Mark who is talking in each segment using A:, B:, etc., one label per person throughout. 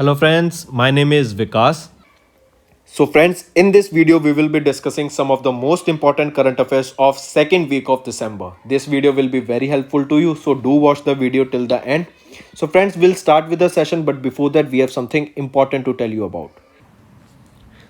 A: Hello friends, my name is Vikas.
B: So friends, in this video we will be discussing some of the most important current affairs of second week of December. This video will be very helpful to you, so do watch the video till the end. So friends, we'll start with the session, but before that we have something important to tell you about.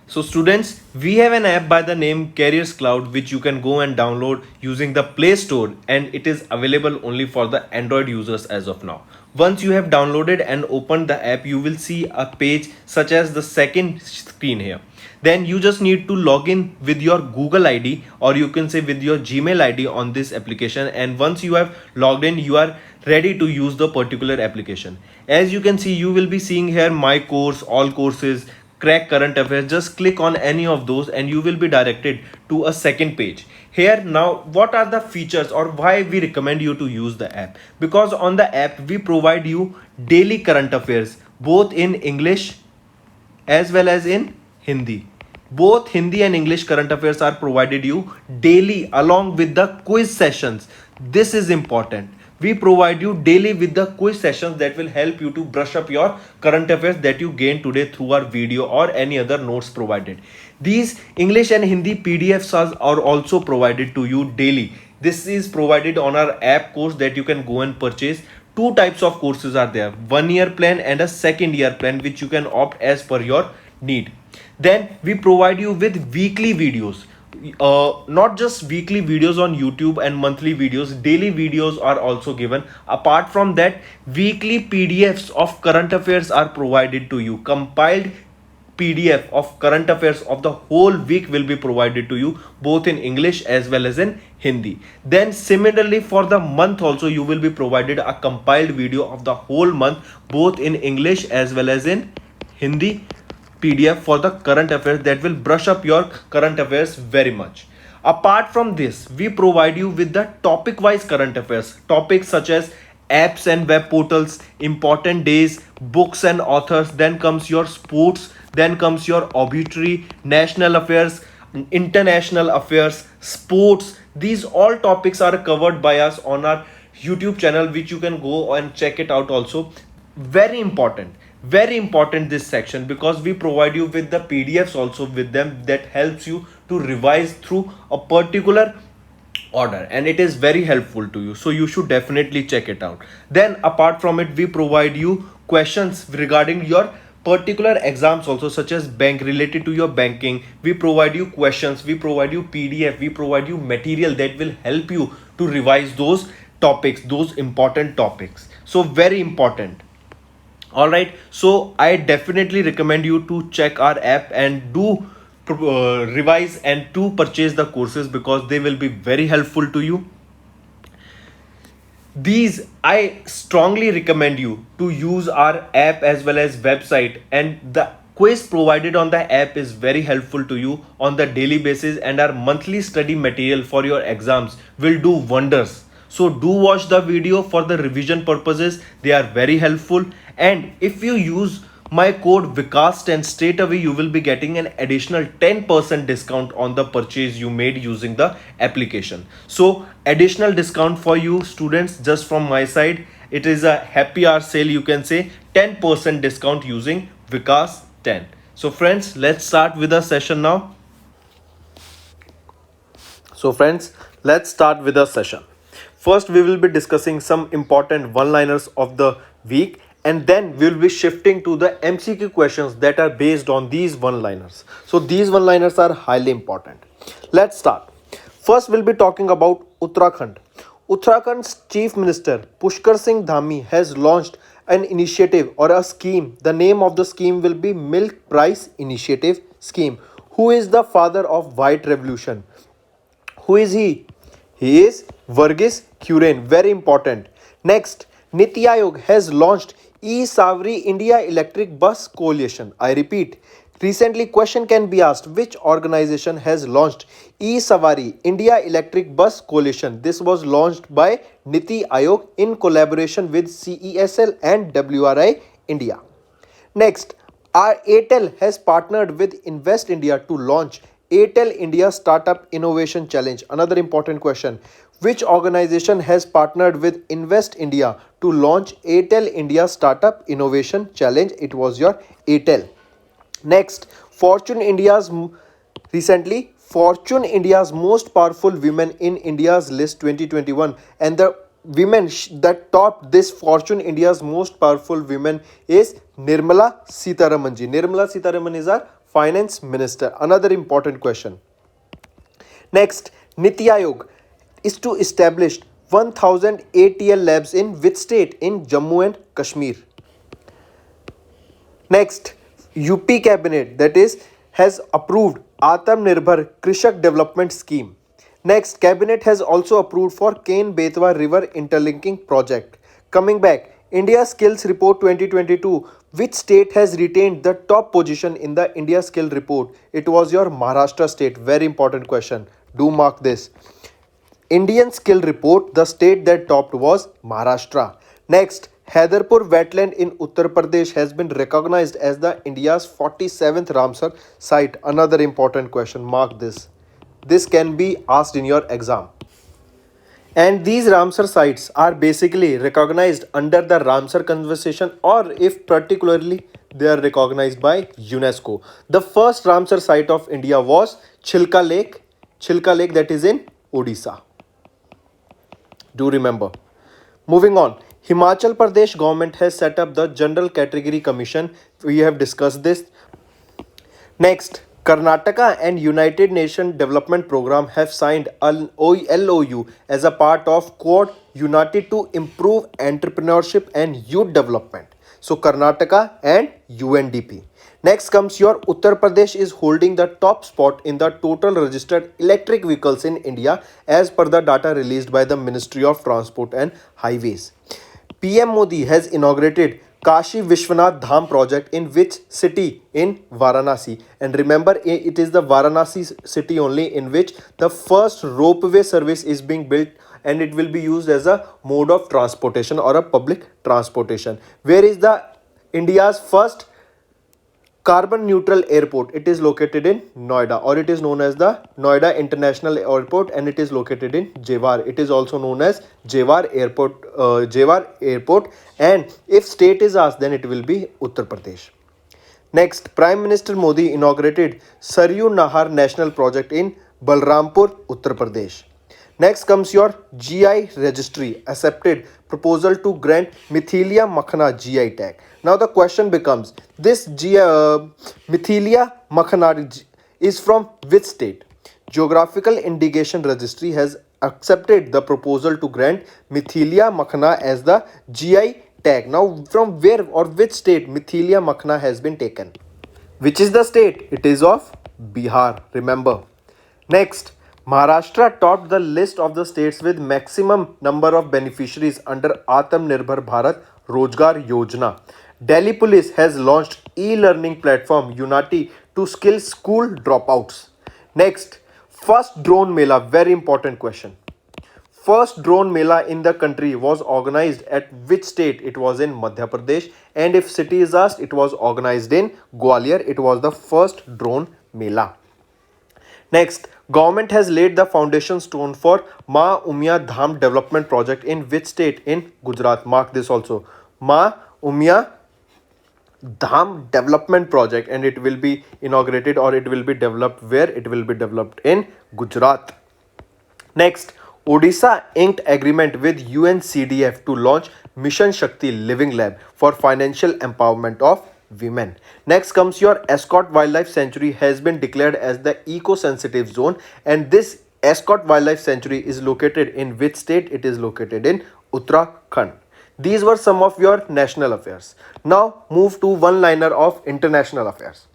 A: So students, we have an app by the name Careers Cloud which you can go and download using the Play Store, and it is available only for the Android users as of now. Once you have downloaded and opened the app, you will see a page such as the second screen here. Then you just need to log in with your Google ID, or you can say with your Gmail ID on this application, and once you have logged in, you are ready to use the particular application. As you can see, you will be seeing here my course, all courses, crack current affairs. Just click on any of those and you will be directed to a second page. Here now, what are the features or why we recommend you to use the app? Because on the app we provide you daily current affairs both in English as well as in Hindi. Both Hindi and English current affairs are provided you daily along with the quiz sessions. This is important. We provide you daily with the quiz sessions that will help you to brush up your current affairs that you gained today through our video or any other notes provided. These English and Hindi PDFs are also provided to you daily. This is provided on our app course that you can go and purchase. Two types of courses are there, 1 year plan and a second year plan, which you can opt as per your need. Then we provide you with weekly videos, not just weekly videos on YouTube and monthly videos, daily videos are also given. Apart from that, weekly PDFs of current affairs are provided to you. Compiled PDF of current affairs of the whole week will be provided to you both in English as well as in Hindi. Then similarly for the month also, you will be provided a compiled video of the whole month both in English as well as in Hindi PDF for the current affairs that will brush up your current affairs very much. Apart from this, we provide you with the topic wise current affairs, topics such as apps and web portals, important days, books and authors. Then comes your sports, then comes your obituary, national affairs, international affairs, sports. These all topics are covered by us on our YouTube channel, which you can go and check it out also. Very important this section, because we provide you with the PDFs also with them that helps you to revise through a particular order, and it is very helpful to you, so you should definitely check it out. Then apart from it, we provide you questions regarding your particular exams also, such as bank, related to your banking. We provide you questions, we provide you PDF, we provide you material that will help you to revise those topics, those important topics. So very important. All right, so I definitely recommend you to check our app and do revise and to purchase the courses, because they will be very helpful to you. These, I strongly recommend you to use our app as well as website, and the quiz provided on the app is very helpful to you on the daily basis, and our monthly study material for your exams will do wonders. So do watch the video for the revision purposes, they are very helpful. And if you use my code Vikas10, straight away you will be getting an additional 10% discount on the purchase you made using the application. So additional discount for you students just from my side. It is a happy hour sale, you can say, 10% discount using Vikas10. So friends, let's start with the session now. So friends, let's start with the session. First, we will be discussing some important one-liners of the week, and then we will be shifting to the MCQ questions that are based on these one-liners. So these one-liners are highly important. Let's start. First, we'll be talking about Uttarakhand. Uttarakhand's Chief Minister Pushkar Singh Dhami has launched an initiative or a scheme. The name of the scheme will be Milk Price Initiative Scheme. Who is the father of White Revolution? Who is he? He is Verghese Kurien. Very important. Next, Niti Aayog has launched E-Savari India Electric Bus Coalition. I repeat, recently question can be asked, which organization has launched E-Savari India Electric Bus Coalition? This was launched by Niti Aayog in collaboration with CESL and WRI India. Next, our Airtel has partnered with Invest India to launch
B: Airtel India Startup Innovation Challenge. Another important question. Which organization has partnered with Invest India to launch Airtel India Startup Innovation Challenge? It was your Airtel. Next, Fortune India's most powerful women in India's list 2021, and the that topped this Fortune India's most powerful women is Nirmala Sitharaman ji. Nirmala Sitharaman is our finance minister. Another important question. Next, Niti Aayog is to establish 1000 ATL labs in which state? In Jammu and Kashmir. Next, UP cabinet, that is, has approved Atmanirbhar Krishak Development Scheme. Next, cabinet has also approved for Ken Betwa River Interlinking Project. Coming back, India Skills Report 2022. Which state has retained the top position in the India Skill Report? It was your Maharashtra state. Very important question. Do mark this. Indian Skill Report, the state that topped was Maharashtra. Next, Haidarpur wetland in Uttar Pradesh has been recognized as the India's 47th Ramsar site. Another important question. Mark this. This can be asked in your exam. And these Ramsar sites are basically recognized under the Ramsar Convention, or if particularly they are recognized by UNESCO. The first Ramsar site of India was Chilka Lake, that is in Odisha. Do remember. Moving on. Himachal Pradesh government has set up the General Category Commission. We have discussed this. Next, Karnataka and United Nations Development Program have signed an LOU as a part of Quad United to improve entrepreneurship and youth development. So Karnataka and UNDP. Next comes your Uttar Pradesh is holding the top spot in the total registered electric vehicles in India as per the data released by the Ministry of Transport and Highways. PM Modi has inaugurated Kashi Vishwanath Dham project in which city? In Varanasi. And remember, it is the Varanasi city only in which the first ropeway service is being built, and it will be used as a mode of transportation or a public transportation. Where is the India's first carbon neutral airport? It is located in Noida, or it is known as the Noida International Airport, and it is located in Jewar. It is also known as Jewar Airport. And if state is asked, then it will be Uttar Pradesh. Next, Prime Minister Modi inaugurated Saryu Nahar National Project in Balrampur, Uttar Pradesh. Next comes your GI registry accepted proposal to grant Mithilia Makhana GI tag. Now the question becomes, this Mithilia Makhana is from which state? Geographical Indication Registry has accepted the proposal to grant Mithilia Makhana as the GI tag. Now from where or which state Mithilia Makhana has been taken? Which is the state? It is of Bihar. Remember. Next, Maharashtra topped the list of the states with maximum number of beneficiaries under Atmanirbhar Bharat Rozgar Yojana. Delhi Police has launched e-learning platform Unity to skill school dropouts. Next, first drone mela, very important question. First drone mela in the country was organized at which state? It was in Madhya Pradesh, and if city is asked, it was organized in Gwalior. It was the first drone mela. Next, government has laid the foundation stone for Ma Umya Dham development project in which state? In Gujarat. Mark this also. Ma Umya Dham development project, and it will be inaugurated, or it will be developed where? It will be developed in Gujarat. Next, Odisha inked agreement with UNCDF to launch Mission Shakti Living Lab for financial empowerment of women. Next comes your Escort Wildlife Sanctuary has been declared as the eco-sensitive zone, and this Escort Wildlife Sanctuary is located in which state? It is located in Uttarakhand. These were some of your national affairs. Now move to one-liner of international affairs.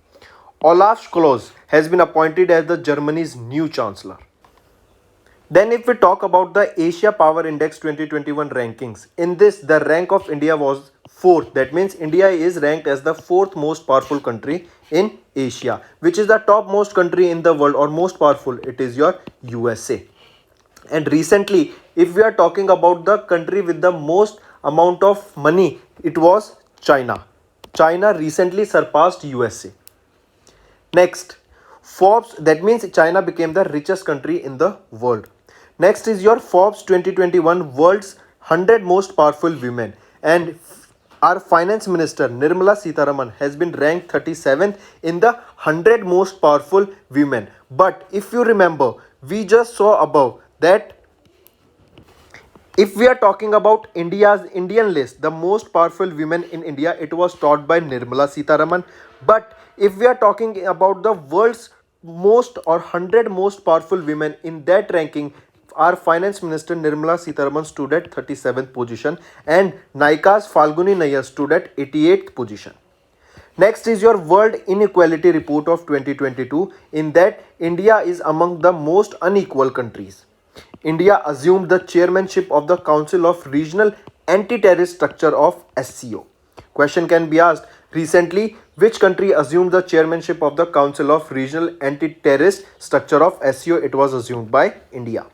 B: Olaf Scholz has been appointed as the Germany's new chancellor. Then if we talk about the Asia Power Index 2021 rankings, in this the rank of India was 4th. That means India is ranked as the 4th most powerful country in Asia. Which is the top most country in the world or most powerful? It is your USA. And recently, if we are talking about the country with the most amount of money, it was China. China recently surpassed USA. Next, Forbes, that means China became the richest country in the world. Next is your Forbes 2021 World's 100 Most Powerful Women. And our finance minister Nirmala Sitharaman has been ranked 37th in the 100 most powerful women. But if you remember, we just saw above that if we are talking about India's Indian list, the most powerful women in India, it was taught by Nirmala Sitharaman. But if we are talking about the world's most or 100 most powerful women in that ranking, our finance minister Nirmala Sitharaman stood at 37th position and Nyka's Falguni Nayyar stood at 88th position. Next is your World Inequality Report of 2022. In that, India is among the most unequal countries. India assumed the chairmanship of the Council of Regional Anti-Terrorist Structure of SCO. Question can be asked, recently, which country assumed the chairmanship of the Council of Regional Anti-Terrorist Structure of SCO? It was assumed by India.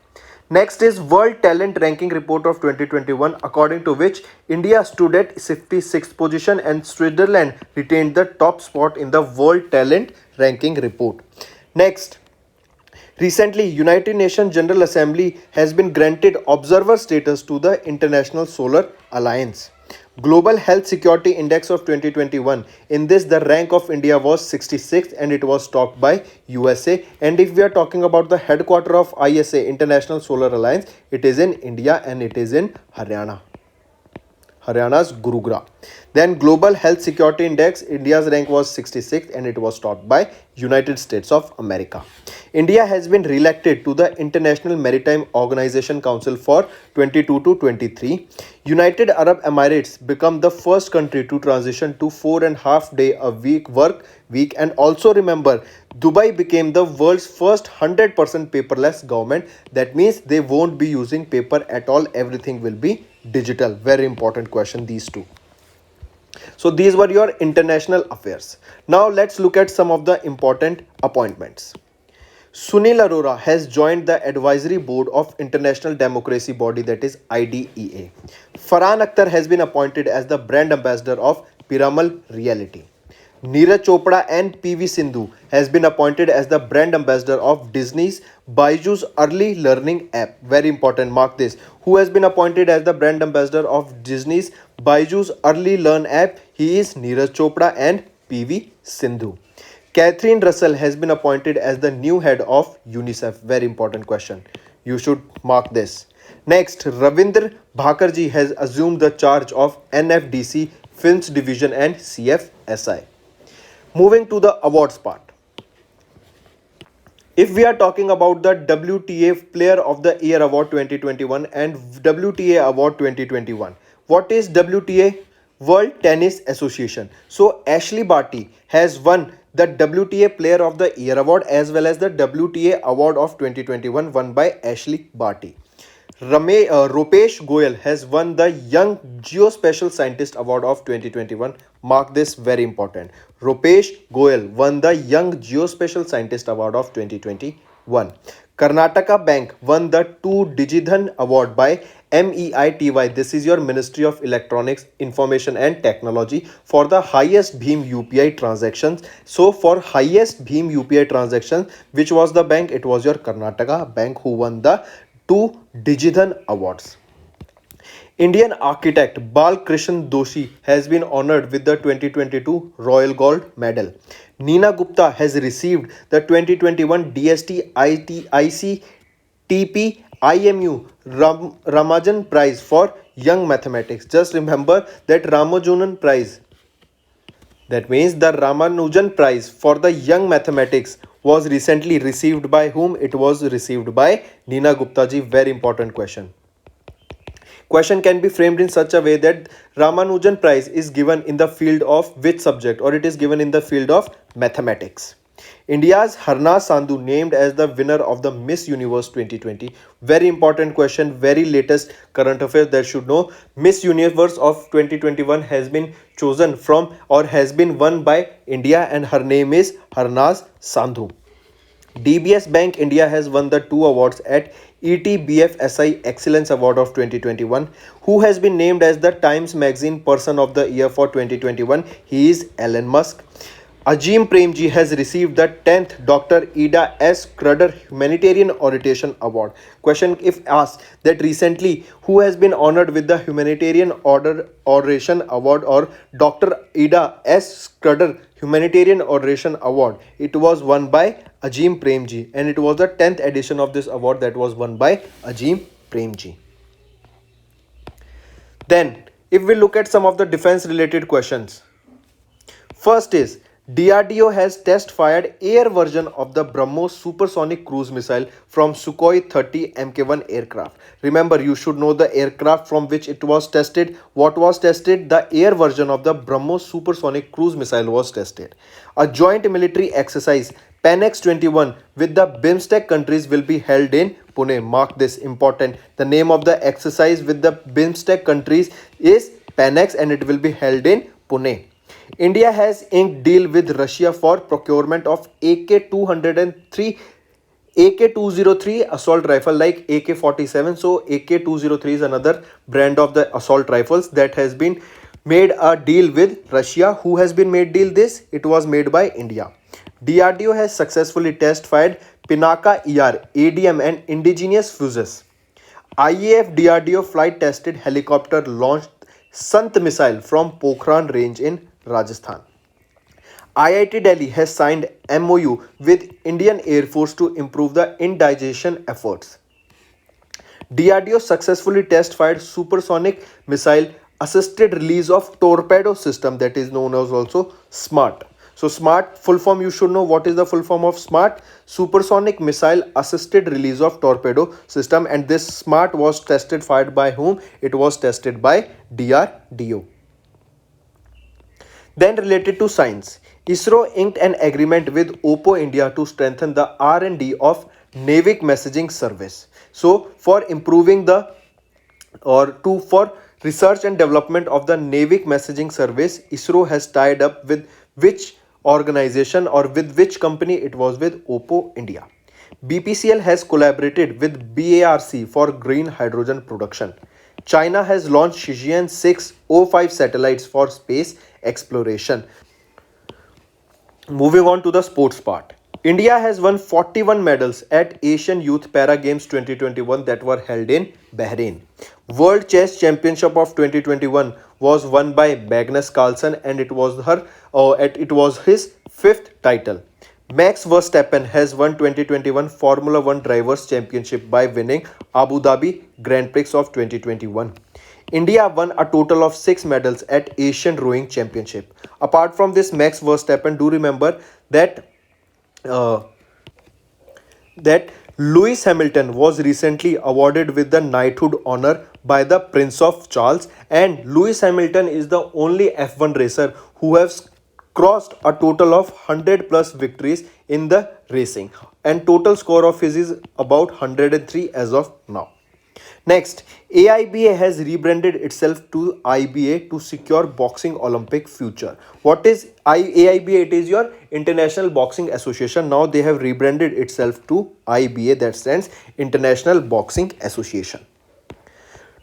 B: Next is World Talent Ranking Report of 2021, according to which India stood at 56th position and Switzerland retained the top spot in the World Talent Ranking Report. Next, recently, United Nations General Assembly has been granted observer status to the International Solar Alliance. Global Health Security Index of 2021. In this, the rank of India was 66th and it was topped by USA. And if we are talking about the headquarter of ISA, International Solar Alliance, it is in India and it is in Haryana. Haryana's Gurugram. Then Global Health Security Index, India's rank was 66th and it was topped by United States of America. India has been re-elected to the International Maritime Organization Council for 22 to 23. United Arab Emirates become the first country to transition to 4.5 day a week work week. And also remember, Dubai became the world's first 100% paperless government. That means they won't be using paper at all. Everything will be digital. Very important question, these two. So these were your international affairs. Now let's look at some of the important appointments. Sunil Arora has joined the advisory board of international democracy body, that is IDEA. Farhan Akhtar has been appointed as the brand ambassador of Piramal Reality. Neeraj Chopra and PV Sindhu has been appointed as the brand ambassador of Disney's Byju's early learning app. Very important, mark this. Who has been appointed as the brand ambassador of Disney's Byju's early learn app? He is Neeraj Chopra and PV Sindhu. Catherine Russell has been appointed as the new head of UNICEF. Very important question. You should mark this. Next, Ravinder Bhakarji has assumed the charge of NFDC Films Division and CFSI. Moving to the awards part. If we are talking about the WTA Player of the Year Award 2021 and WTA Award 2021, what is WTA? World Tennis Association. So Ashley Barty has won the WTA Player of the Year Award as well as the WTA Award of 2021 won by Ashley Barty. Rupesh Goyal has won the Young Geospatial Scientist Award of 2021. Mark this, very important. Rupesh Goyal won the Young Geospatial Scientist Award of 2021. Karnataka Bank won the 2 Digidhan Award by MEITY. This is your Ministry of Electronics, Information and Technology for the highest Bhim UPI transactions. So for highest Bhim UPI transactions, which was the bank? It was your Karnataka Bank who won the 2 Digidhan Awards. Indian architect Balkrishan Doshi has been honored with the 2022 Royal Gold Medal. Neena Gupta has received the 2021 DST ICTP IMU Ramanujan Prize for Young Mathematics. Just remember that Ramanujan Prize, that means the Ramanujan Prize for the Young Mathematics, was recently received by whom? It was received by Neena Gupta ji. Very important question. Question can be framed in such a way that Ramanujan Prize is given in the field of which subject, or it is given in the field of mathematics. India's Harnaaz Sandhu named as the winner of the Miss Universe 2020. Very important question, very latest current affairs that should know. Miss Universe of 2021 has been chosen from or has been won by India and her name is Harnaaz Sandhu. DBS Bank India has won the 2 awards at ETBFSI Excellence Award of 2021. Who has been named as the Times Magazine Person of the Year for 2021? He is Elon Musk. Ajim Premji has received the 10th Dr. Ida S. Crudder Humanitarian Oration Award. Question if asked that recently who has been honored with the Humanitarian Order Oration Award or Dr. Ida S. Crudder Humanitarian Oration Award? It was won by Ajim Premji, and it was the 10th edition of this award that was won by Ajim Premji. Then, if we look at some of the defense related questions, first is DRDO has test fired air version of the BrahMos supersonic cruise missile from Sukhoi 30 Mk1 aircraft. Remember, you should know the aircraft from which it was tested. What was tested? The air version of the BrahMos supersonic cruise missile was tested. A joint military exercise Panex 21 with the BIMSTEC countries will be held in Pune. Mark this, important. The name of the exercise with the BIMSTEC countries is Panex and it will be held in Pune. India has inked deal with Russia for procurement of AK-203 AK-203 assault rifle like AK-47. So AK-203 is another brand of the assault rifles that has been made a deal with Russia. Who has been made deal this? It was made by India. DRDO has successfully test fired Pinaka ER, ADM and indigenous fuses. IAF DRDO flight tested helicopter launched Sant missile from Pokhran range in Rajasthan. IIT Delhi has signed MOU with Indian Air Force to improve the indigestion efforts. DRDO successfully test fired supersonic missile assisted release of torpedo system that is known as also SMART. So SMART full form, you should know what is the full form of SMART: supersonic missile assisted release of torpedo system, and this SMART was tested fired by whom? It was tested by DRDO. Then related to science, ISRO inked an agreement with Oppo India to strengthen the R&D of NAVIC messaging service. So for improving the for research and development of the NAVIC messaging service, ISRO has tied up with which organization or with which company? It was with Oppo India. BPCL has collaborated with BARC for green hydrogen production. China has launched Shijian 605 satellites for space exploration. Moving on to the sports part. India has won 41 medals at Asian Youth Para Games 2021 that were held in Bahrain. World Chess Championship of 2021 was won by Magnus Carlsen and it was his fifth title. Max Verstappen has won 2021 Formula 1 Drivers' Championship by winning Abu Dhabi Grand Prix of 2021. India won a total of 6 medals at Asian Rowing Championship. Apart from this, Max Verstappen, do remember that Lewis Hamilton was recently awarded with the knighthood honor by the Prince of Charles, and Lewis Hamilton is the only F1 racer who has crossed a total of 100 plus victories in the racing, and total score of his is about 103 as of now. Next, AIBA has rebranded itself to IBA to secure boxing Olympic future. What is AIBA? It is your International Boxing Association. Now they have rebranded itself to IBA, that stands International Boxing Association.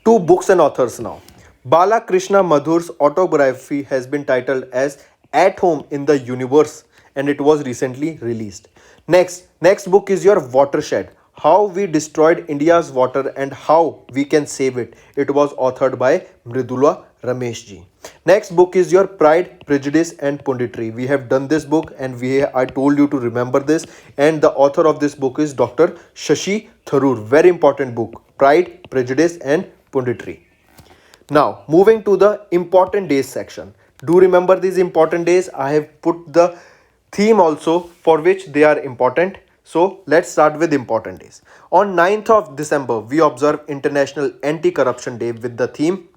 B: Two books and authors now. Bala Krishna Madhur's autobiography has been titled as At Home in the Universe and it was recently released. Next book is your Watershed: How We Destroyed India's Water and How We Can Save It. It was authored by Mridula Rameshji. Next book is your Pride, Prejudice and Punditry. We have done this book and I told you to remember this, and the author of this book is Dr. Shashi Tharoor. Very important book, Pride, Prejudice and Punditry. Now moving to the important days section. Do remember these important days. I have put the theme also for which they are important. So let's start with important days. On 9th of December, we observe International Anti-Corruption Day with the theme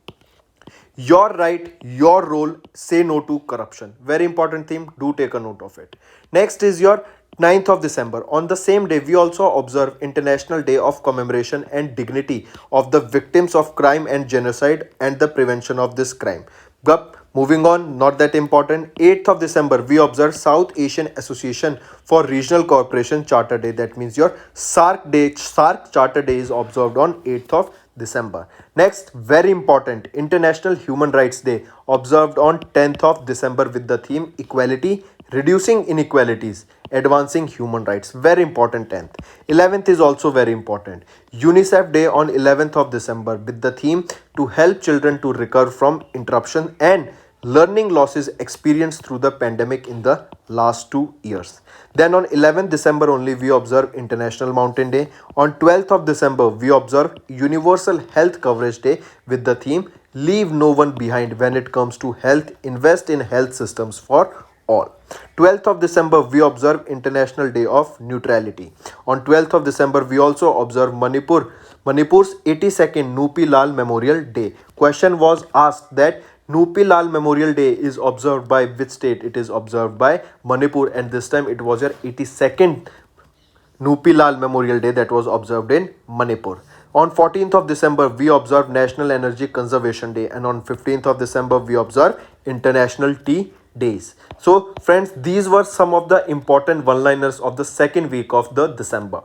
B: Your Right, Your Role, Say No to Corruption. Very important theme. Do take a note of it. Next is your 9th of December. On the same day, we also observe International Day of Commemoration and Dignity of the Victims of Crime and Genocide and the Prevention of this crime. But moving on, not that important. 8th of December, we observe South Asian Association for Regional Cooperation Charter Day. That means your SARC Day. SARC Charter Day is observed on 8th of December. Next, very important, International Human Rights Day observed on 10th of December with the theme Equality, reducing inequalities, advancing human rights. Very important 10th. 11th is also very important. UNICEF Day on 11th of December with the theme to help children to recover from interruption and learning losses experienced through the pandemic in the last 2 years. Then on 11th December only we observe International Mountain Day. On 12th of December we observe Universal Health Coverage Day with the theme leave no one behind when it comes to health, invest in health systems for all. 12th of December we observe International Day of Neutrality. On 12th of December we also observe Manipur's 82nd Nupi Lal Memorial Day. Question was asked that Nupi Lal Memorial Day is observed by which state? It is observed by Manipur, and this time it was your 82nd Nupi Lal Memorial Day that was observed in Manipur. On 14th of December, we observe National Energy Conservation Day, and on 15th of December, we observe International Tea Days. So, friends, these were some of the important one-liners of the second week of the December.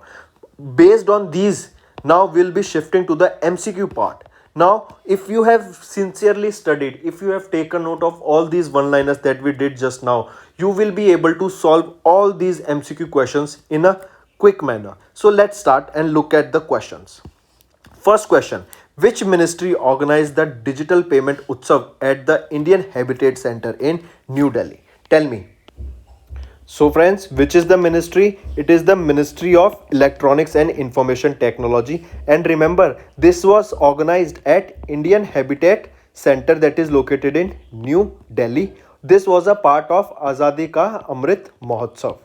B: Based on these, now we'll be shifting to the MCQ part. Now, if you have sincerely studied, if you have taken note of all these one-liners that we did just now, you will be able to solve all these MCQ questions in a quick manner. So let's start and look at the questions. First question, which ministry organized the Digital Payment Utsav at the Indian Habitat Center in New Delhi? Tell me. So friends, which is the ministry? It is the Ministry of Electronics and Information Technology. And remember, this was organized at Indian Habitat Center that is located in New Delhi. This was a part of Azadi Ka Amrit Mahotsav.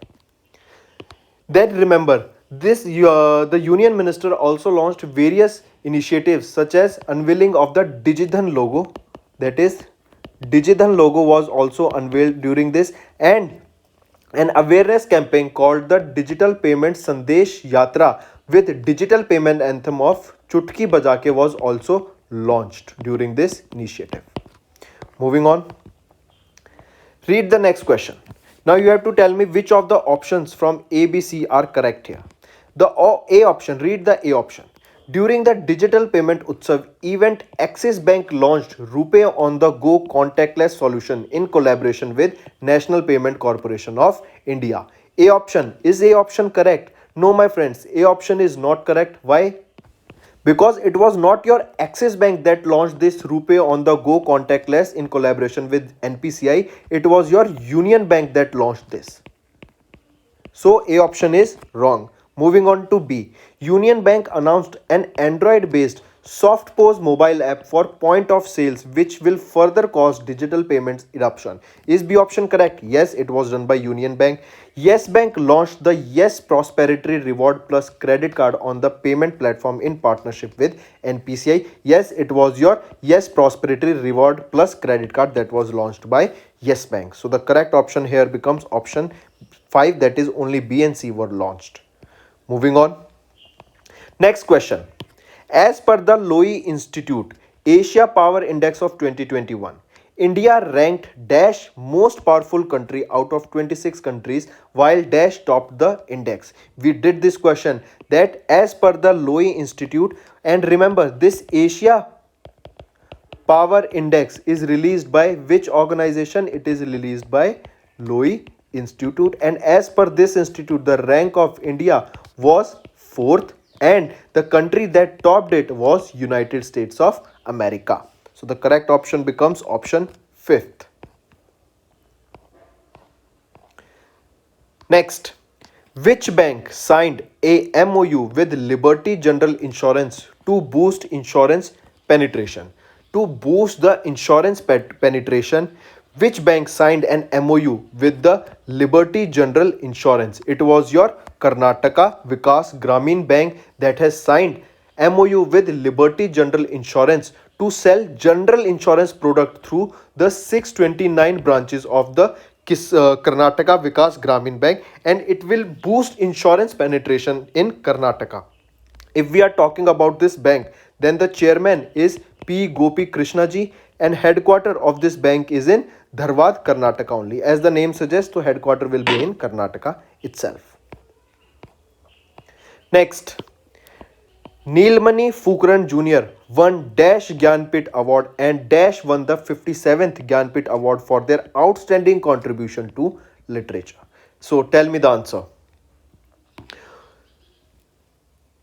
B: Then remember, the Union Minister also launched various initiatives such as unveiling of the Digidhan logo. That is, Digidhan logo was also unveiled during this, and an awareness campaign called the Digital Payment Sandesh Yatra with digital payment anthem of Chutki Bajake was also launched during this initiative. Moving on. Read the next question. Now you have to tell me which of the options from A, B, C are correct here. The A option, read the A option. During the Digital Payment Utsav event, Axis Bank launched RuPay on the Go contactless solution in collaboration with National Payment Corporation of India. A option, is A option correct? No, my friends, A option is not correct. Why? Because it was not your Axis Bank that launched this RuPay on the Go contactless in collaboration with NPCI. It was your Union Bank that launched this. So A option is wrong. Moving on to B. Union Bank announced an Android-based soft POS mobile app for point of sales which will further cause digital payments eruption. Is B option correct? Yes, it was done by Union Bank. Yes Bank launched the Yes Prosperity Reward Plus credit card on the payment platform in partnership with NPCI. Yes, it was your Yes Prosperity Reward Plus credit card that was launched by Yes Bank. So the correct option here becomes option 5, that is only B and C were launched. Moving on. Next question. As per the Lowy Institute Asia Power Index of 2021, India ranked dash most powerful country out of 26 countries while dash topped the index. We did this question that as per the Lowy Institute, and remember this Asia Power Index is released by which organization? It is released by Lowy Institute, and as per this institute the rank of India was 4th and the country that topped it was United States of America. So the correct option becomes option 5th. Next, which bank signed a MOU with Liberty General Insurance to boost insurance penetration? To boost the insurance penetration, which bank signed an MOU with the Liberty General Insurance? It was your Karnataka Vikas Gramin Bank that has signed MOU with Liberty General Insurance to sell general insurance product through the 629 branches of the Karnataka Vikas Gramin Bank, and it will boost insurance penetration in Karnataka. If we are talking about this bank, then the chairman is P. Gopi Krishna ji, and headquarter of this bank is in Dharwad, Karnataka only. As the name suggests, the headquarter will be in Karnataka itself. Next, Neelmani Phukaran Jr. won Dash Gyanpit Award and Dash won the 57th Gyanpit Award for their outstanding contribution to literature. So tell me the answer.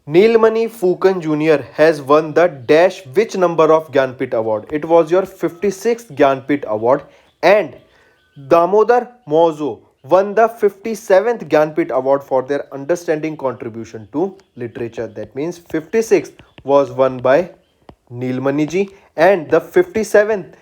B: Neelmani Fukan Jr. has won the dash which number of Gyanpith Award? It was your 56th Gyanpith Award, and Damodar Mauzo won the 57th Gyanpith Award for their understanding contribution to literature. That means 56th was won by Neelmani ji, and the 57th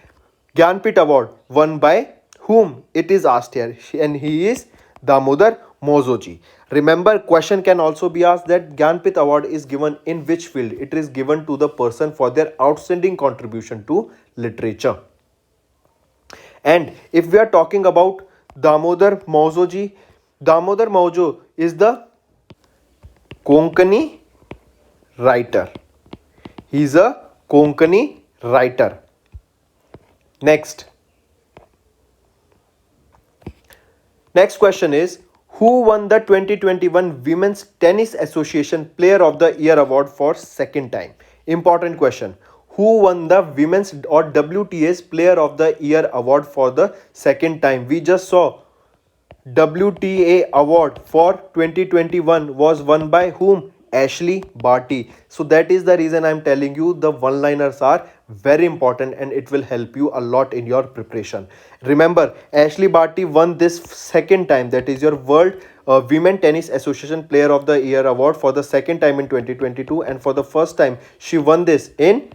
B: Gyanpith Award won by whom? It is asked here, and he is Damodar Mauzo. Remember, question can also be asked that Gyanpith Award is given in which field? It is given to the person for their outstanding contribution to literature. And if we are talking about Damodar Mauzo, Damodar Mauzo is the Konkani writer. He is a Konkani writer. Next question is, who won the 2021 Women's Tennis Association Player of the Year Award for second time? Important question. Who won the Women's or WTA's Player of the Year Award for the second time? We just saw WTA award for 2021 was won by whom? Ashley Barty. So that is the reason I am telling you the one-liners are very important and it will help you a lot in your preparation. Remember, Ashley Barty won this second time, that is your World Women Tennis Association Player of the Year Award for the second time in 2022, and for the first time she won this in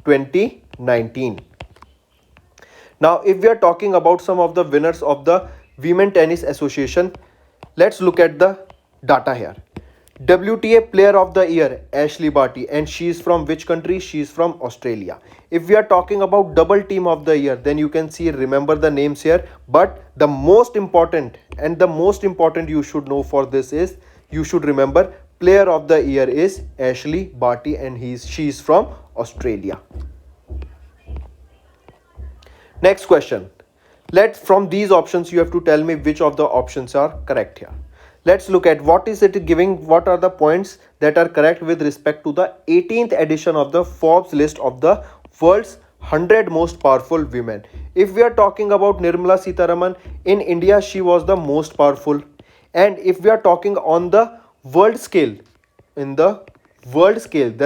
B: 2019. Now if we are talking about some of the winners of the Women Tennis Association, let's look at the data here. WTA Player of the Year, Ashley Barty, and she is from which country? She is from Australia. If we are talking about Double Team of the Year, then you can see, remember the names here, but the most important you should know for this is, you should remember Player of the Year is Ashley Barty, and she is from Australia. Next question. From these options you have to tell me which of the options are correct here. Let's look at what is it giving, what are the points that are correct with respect to the 18th edition of the Forbes list of the world's 100 most powerful women. If we are talking about Nirmala Sitharaman, in India she was the most powerful. And if we are talking on the world scale, the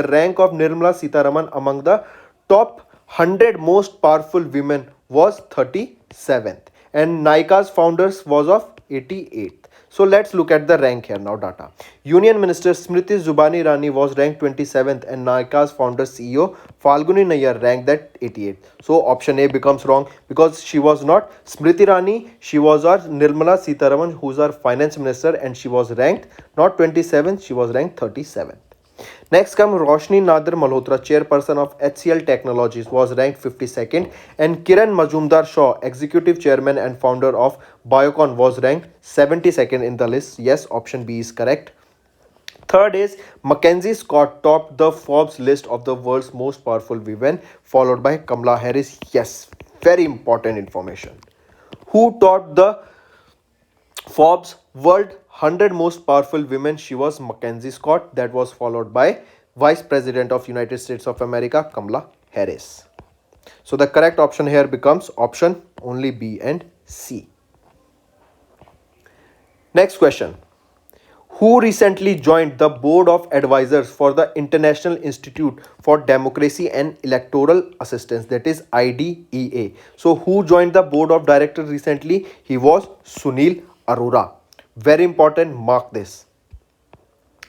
B: rank of Nirmala Sitharaman among the top 100 most powerful women was 37th, and Nykaa's founders was of 88th. So let's look at the rank here now. Data. Union Minister Smriti Zubani Irani was ranked 27th, and Nykaa's founder CEO Falguni Nayyar ranked at 88th. So option A becomes wrong because she was not Smriti Irani, she was our Nirmala Sitharaman, who is our finance minister, and she was ranked not 27th, she was ranked 37th. Next comes Roshni Nadir Malhotra, chairperson of HCL Technologies, was ranked 52nd, and Kiran Majumdar Shaw, executive chairman and founder of Biocon, was ranked 72nd in the list. Yes, option B is correct. Third is Mackenzie Scott topped the Forbes list of the world's most powerful women, followed by Kamala Harris. Yes, very important information. Who topped the Forbes World 100 Most Powerful Women? She was Mackenzie Scott. That was followed by Vice President of United States of America, Kamala Harris. So the correct option here becomes option only B and C. Next question. Who recently joined the Board of Advisors for the International Institute for Democracy and Electoral Assistance, that is IDEA. So who joined the Board of Directors recently? He was Sunil Arora. Very important, mark this.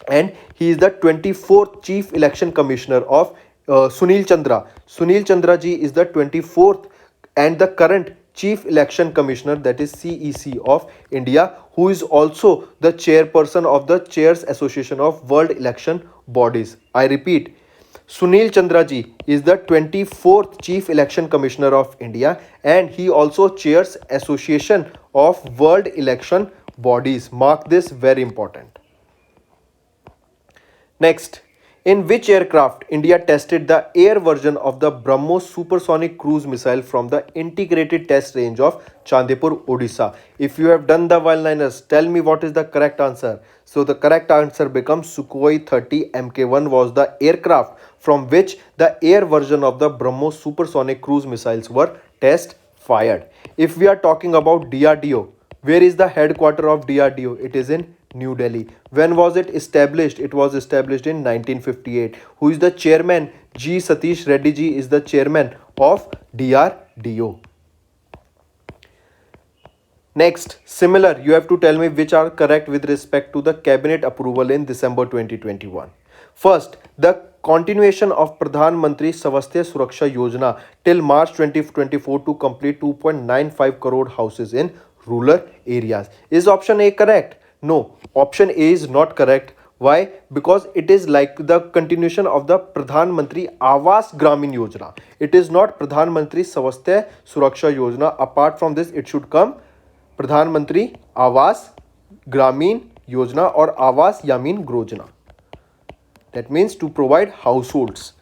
B: And he is the 24th Chief Election Commissioner of Sunil Chandra. Sunil Chandra ji is the 24th and the current Chief Election Commissioner, that is CEC of India, who is also the chairperson of the Chairs Association of World Election Bodies. I repeat, Sunil Chandra ji is the 24th Chief Election Commissioner of India, and he also chairs Association of World Election Bodies. Mark this, very important. Next, in which aircraft India tested the air version of the BrahMos supersonic cruise missile from the integrated test range of Chandipur, Odisha? If you have done the one-liners, tell me what is the correct answer. So the correct answer becomes Sukhoi 30 Mk1 was the aircraft from which the air version of the BrahMos supersonic cruise missiles were test fired. If we are talking about DRDO, Where is the headquarter of DRDO? It is in New Delhi. When was it established? It was established in 1958. Who is the chairman? G. Satish Reddy ji is the chairman of DRDO. Next, similar, you have to tell me which are correct with respect to the cabinet approval in December 2021. First, the continuation of Pradhan Mantri Swasthya Suraksha Yojana till March 2024 to complete 2.95 crore houses in rural areas. Is option A correct? No, option A is not correct. Why? Because it is like the continuation of the Pradhan Mantri Awas Gramin Yojana. It is not Pradhan Mantri Swasthya Suraksha Yojana. Apart from this, it should come प्रधानमंत्री आवास ग्रामीण योजना और आवास यामीन योजना. That means to provide households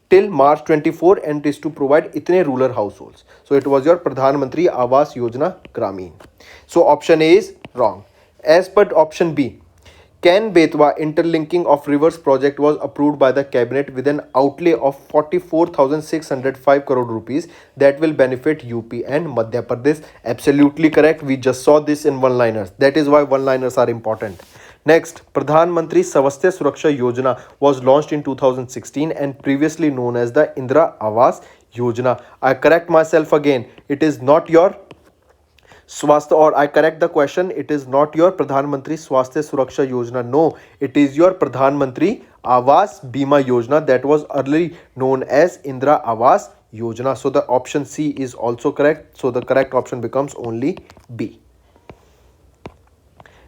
B: till March 24 and is to provide itne rural households. So it was your Pradhan Mantri Awas Yojana Gramin. So option A is wrong. As per option B, Ken Betwa interlinking of rivers project was approved by the cabinet with an outlay of 44,605 crore rupees that will benefit UP and Madhya Pradesh. Absolutely correct. We just saw this in one-liners. That is why one-liners are important. Next, Pradhan Mantri Swasthya Suraksha Yojana was launched in 2016 and previously known as the Indira Awas Yojana. I correct myself again. It is not your Swasthya, or I correct the question, it is not your Pradhan Mantri Swasthya Suraksha Yojana. No, it is your Pradhan Mantri Awas Bima Yojana that was earlier known as Indira Awas Yojana. So the option C is also correct. So the correct option becomes only B.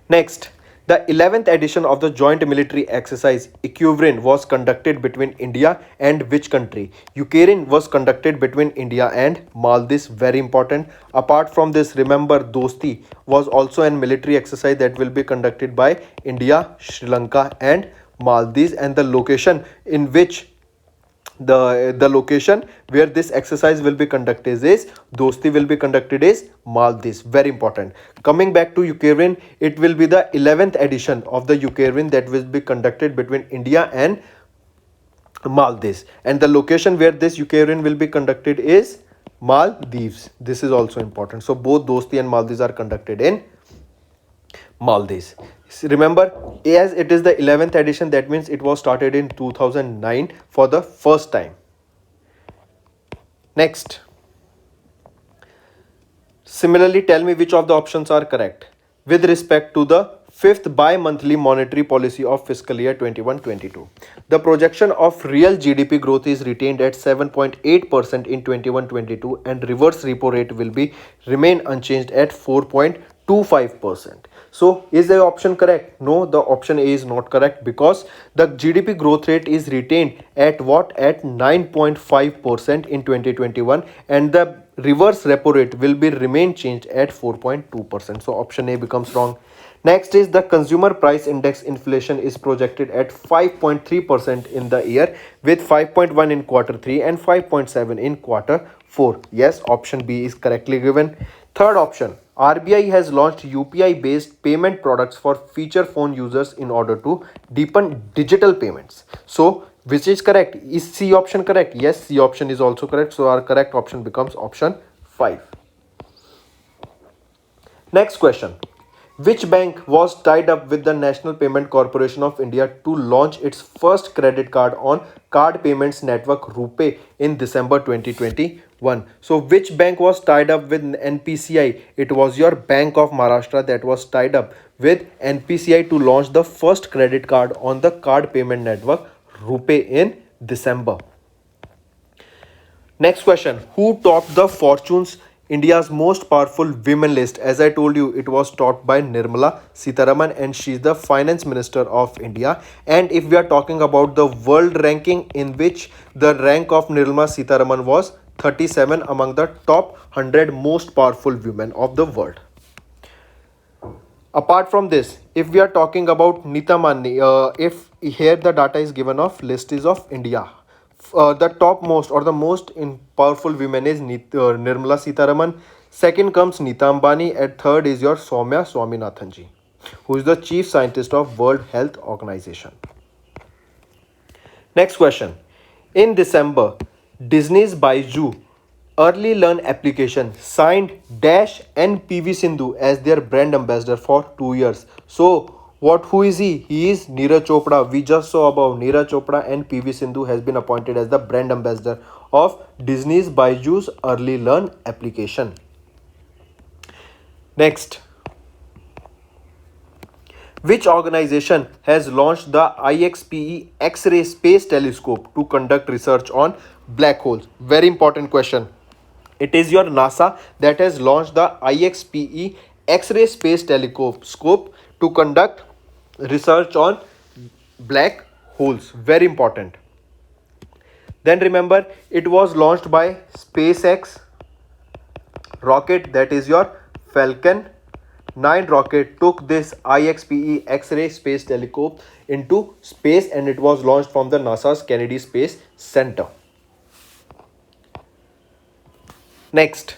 B: Next, the 11th edition of the joint military exercise Ukraine was conducted between India and which country? Ukraine was conducted between India and Maldives. Very important. Apart from this, remember Dosti was also a military exercise that will be conducted by India, Sri Lanka and Maldives, and the location in which the location where this exercise will be conducted is Dosti will be conducted is Maldives. Very important. Coming back to Ukraine, it will be the 11th edition of the Ukraine that will be conducted between India and Maldives, and the location where this Ukraine will be conducted is Maldives. This is also important. So both Dosti and Maldives are conducted in Maldives. Remember, as it is the 11th edition, that means it was started in 2009 for the first time. Next, similarly, tell me which of the options are correct with respect to the fifth bi-monthly monetary policy of fiscal year 21-22. The projection of real GDP growth is retained at 7.8% in 21-22 and reverse repo rate will be remain unchanged at 4.25%. So is the option correct? No, the option A is not correct because the GDP growth rate is retained at what? At 9.5% in 2021 and the reverse repo rate will be remain changed at 4.2%. So option A becomes wrong. Next is the consumer price index inflation is projected at 5.3% in the year with 5.1 in quarter 3 and 5.7 in quarter 4. Yes, option B is correctly given. Third option, RBI has launched UPI based payment products for feature phone users in order to deepen digital payments. So which is correct? Is C option correct? Yes, C option is also correct. So our correct option becomes option 5. Next question. Which bank was tied up with the National Payment Corporation of India to launch its first credit card on card payments network RuPay in December 2021? So which bank was tied up with NPCI? It was your Bank of Maharashtra that was tied up with NPCI to launch the first credit card on the card payment network RuPay in December. Next question. Who topped the Fortune's India's most powerful women list? As I told you, it was topped by Nirmala Sitharaman and she is the finance minister of India. And if we are talking about the world ranking, in which the rank of Nirmala Sitharaman was 37 among the top 100 most powerful women of the world. Apart from this, if we are talking about Nita Mani, if here the data is given of list is of India. The top most or the most powerful women is Nirmala Sitharaman. Second comes Nita Ambani. And third is your Soumya Swaminathan ji, who is the chief scientist of World Health Organization. Next question. In December, Disney's Baiju Early Learn application signed Dash and PV Sindhu as their brand ambassador for 2 years. So, who is he? He is Neeraj Chopra. We just saw above Neeraj Chopra and PV Sindhu has been appointed as the brand ambassador of Disney's Byju's Early Learn application. Next, which organization has launched the IXPE X-ray Space Telescope to conduct research on black holes? Very important question. It is your NASA that has launched the IXPE X-ray Space Telescope to conduct research on black holes. Very important. Then remember, it was launched by SpaceX rocket, that is your Falcon 9 rocket took this IXPE X-ray space telescope into space and it was launched from the NASA's Kennedy Space Center. Next,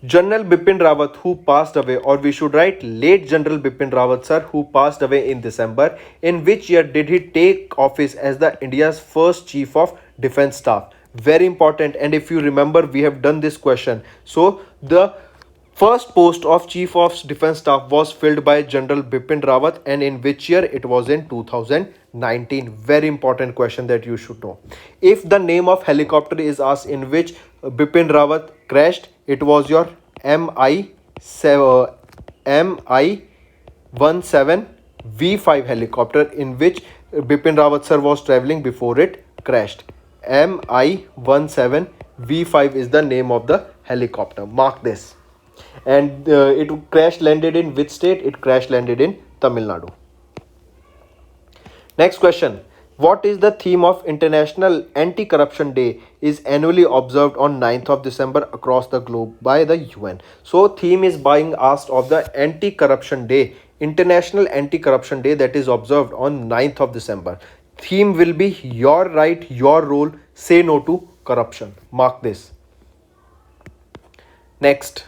B: General Bipin Rawat, who passed away, or we should write late General Bipin Rawat sir, who passed away in December. In which year did he take office as the India's first Chief of Defence Staff? Very important, and if you remember, we have done this question. So the first post of Chief of Defence Staff was filled by General Bipin Rawat, and in which year? It was in 2019. Very important question that you should know. If the name of helicopter is asked in which Bipin Rawat crashed, it was your Mi-17 V5 helicopter in which Bipin Rawat sir was travelling before it crashed. Mi-17 V5 is the name of the helicopter. Mark this. And it crash landed in which state? It crash landed in Tamil Nadu. Next question. What is the theme of International Anti-Corruption Day is annually observed on 9th of December across the globe by the UN? So theme is being asked of the Anti-Corruption Day, International Anti-Corruption Day, that is observed on 9th of December. Theme will be your right, your role, say no to corruption. Mark this. Next.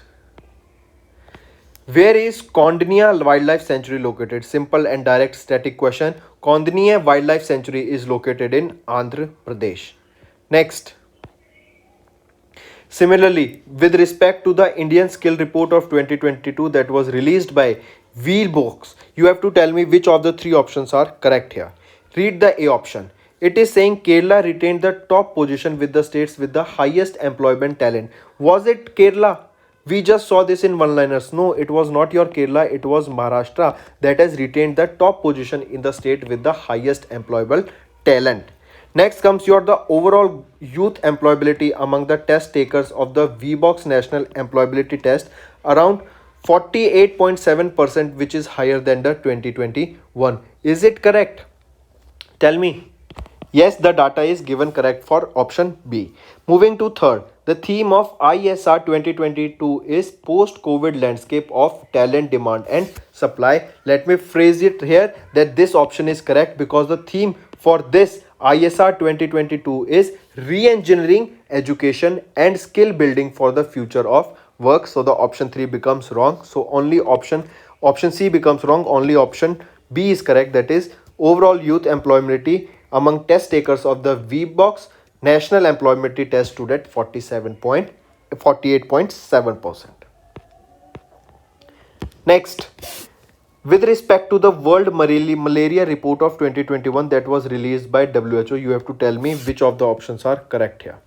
B: Where is Kondania Wildlife Sanctuary located? Simple and direct static question. Kondania Wildlife Sanctuary is located in Andhra Pradesh. Next. Similarly, with respect to the Indian Skill Report of 2022 that was released by Wheelbox, you have to tell me which of the three options are correct here. Read the A option. It is saying Kerala retained the top position with the states with the highest employment talent. Was it Kerala? We just saw this in one-liners. No, it was not your Kerala, it was Maharashtra that has retained the top position in the state with the highest employable talent. Next comes the overall youth employability among the test takers of the VBox National Employability Test, around 48.7%, which is higher than the 2021. Is it correct? Tell me. Yes, the data is given correct for option B. Moving to third, the theme of ISR 2022 is post-COVID landscape of talent demand and supply. Let me phrase it here that this option is correct because the theme for this ISR 2022 is re-engineering education and skill building for the future of work. So the option 3 becomes wrong. So only option C becomes wrong. Only option B is correct. That is overall youth employability among test takers of the VBox National Employability Test stood at 48.7%. Next, with respect to the World Malaria Report of 2021 that was released by WHO, you have to tell me which of the options are correct here.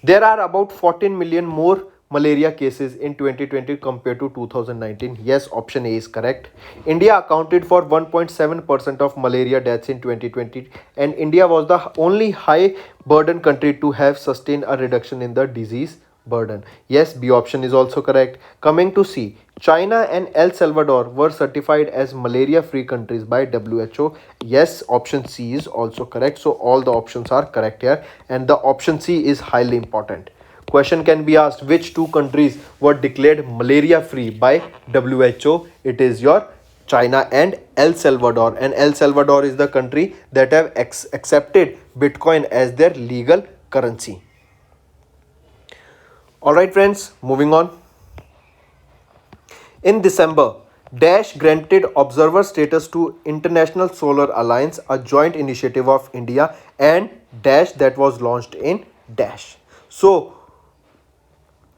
B: There are about 14 million more malaria cases in 2020 compared to 2019. Yes, option A is correct. India accounted for 1.7% of malaria deaths in 2020 and India was the only high burden country to have sustained a reduction in the disease burden. Yes, B option is also correct. Coming to C, China and El Salvador were certified as malaria free countries by WHO. Yes, option C is also correct. So all the options are correct here and the option C is highly important. Question can be asked, which two countries were declared malaria free by WHO? It is your China and El Salvador, and El Salvador is the country that have accepted Bitcoin as their legal currency. Alright friends, moving on. In December, Dash granted observer status to International Solar Alliance, a joint initiative of India and Dash that was launched in Dash. So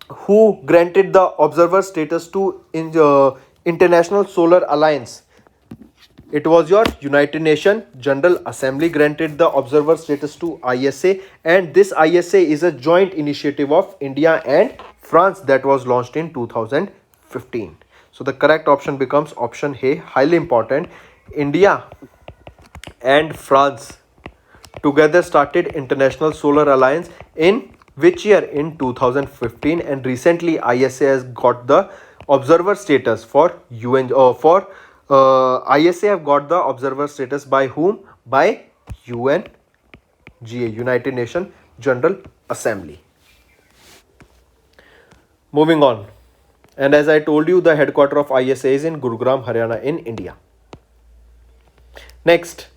B: who granted the observer status to International Solar Alliance? It was your United Nations General Assembly granted the observer status to ISA, and this ISA is a joint initiative of India and France that was launched in 2015. So the correct option becomes option A, highly important. India and France together started International Solar Alliance in which year? In 2015, and recently ISA has got the observer status for UN for ISA have got the observer status by whom? By UNGA, United Nations General Assembly. Moving on, and as I told you, the headquarter of ISA is in Gurugram, Haryana in India. Next,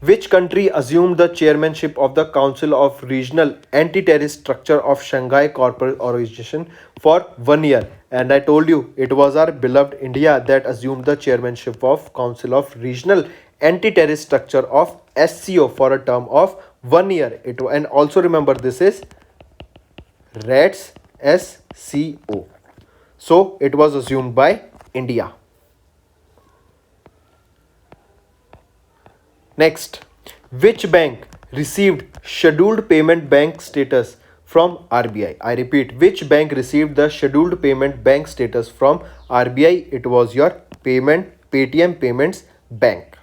B: which country assumed the chairmanship of the Council of Regional Anti-Terrorist Structure of Shanghai Cooperation Organization for 1 year? And I told you it was our beloved India that assumed the chairmanship of Council of Regional Anti-Terrorist Structure of SCO for a term of 1 year. And also remember, this is RATS SCO. So it was assumed by India. Next, which bank received scheduled payment bank status from RBI? I repeat, which bank received the scheduled payment bank status from RBI? It was your Paytm Payments Bank.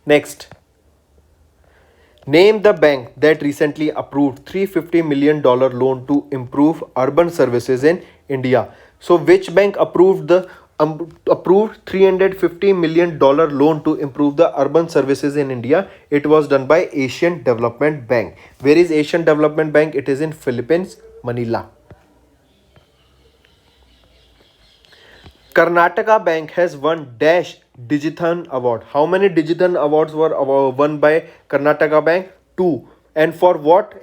B: Next, name the bank that recently approved $350 million loan to improve urban services in India. So which bank approved the approved $350 million loan to improve the urban services in India? It was done by Asian Development Bank. Where is Asian Development Bank? It is in Philippines, Manila. Karnataka Bank has won dash Digithon Award. How many Digithon awards were won by Karnataka Bank? 2. And for what?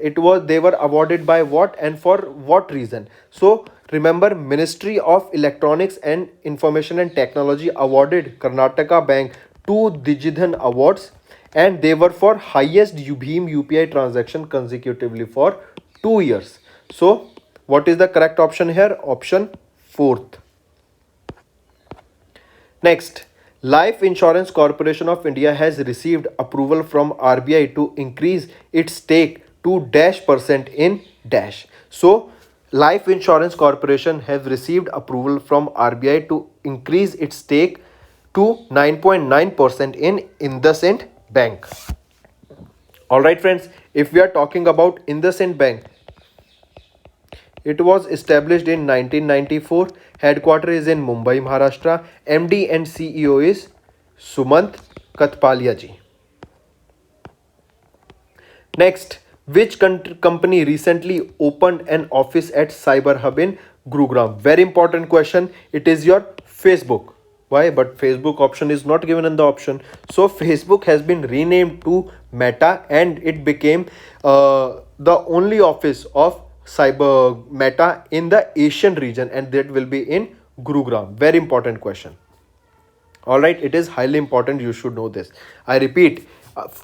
B: They were awarded by what and for what reason? So remember, Ministry of Electronics and Information and Technology awarded Karnataka Bank 2 Digithon Awards, and they were for highest Bhim UPI transaction consecutively for 2 years. So what is the correct option here? Option 4th. Next, Life Insurance Corporation of India has received approval from RBI to increase its stake to dash percent in dash. So Life Insurance Corporation have received approval from RBI to increase its stake to 9.9% in IndusInd Bank. Alright friends, if we are talking about IndusInd Bank, it was established in 1994. Headquarter is in Mumbai, Maharashtra. MD and CEO is Sumant Katpalia ji. Next, which company recently opened an office at Cyber Hub in Gurugram? Very important question. It is your Facebook. Why? But Facebook option is not given in the option. So Facebook has been renamed to Meta, and it became the only office of Cyber Meta in the Asian region, and that will be in Gurugram. Very important question. Alright, it is highly important, you should know this. I repeat,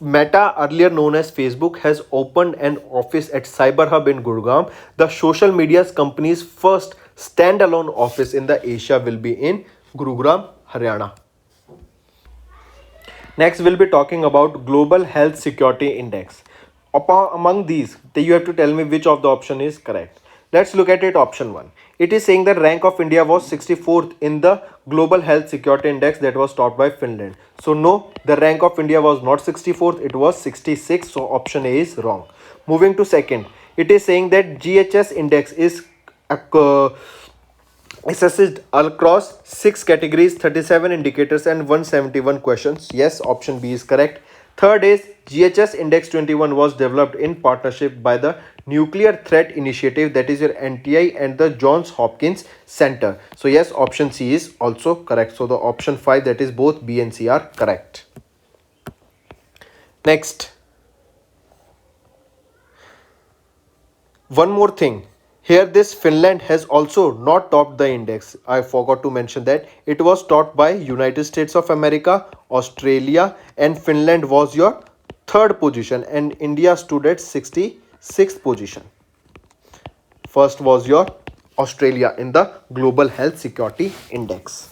B: Meta, earlier known as Facebook, has opened an office at Cyber Hub in Gurugram. The social media company's first standalone office in the Asia will be in Gurugram, Haryana. Next, we'll be talking about Global Health Security Index. Among these, you have to tell me which of the option is correct. Let's look at it. Option 1. It is saying that rank of India was 64th in the Global Health Security Index that was topped by Finland. So no, the rank of India was not 64th, it was 66th. So option A is wrong. Moving to second, it is saying that GHS index is assessed across 6 categories, 37 indicators and 171 questions. Yes, option B is correct. Third is GHS Index 21 was developed in partnership by the Nuclear Threat Initiative, that is your NTI, and the Johns Hopkins Center. So yes, option C is also correct. So the option 5, that is both B and C, are correct. Next, one more thing. Here this Finland has also not topped the index. I forgot to mention that. It was topped by United States of America, Australia, and Finland was your third position, and India stood at 66th position. First was your Australia in the Global Health Security Index.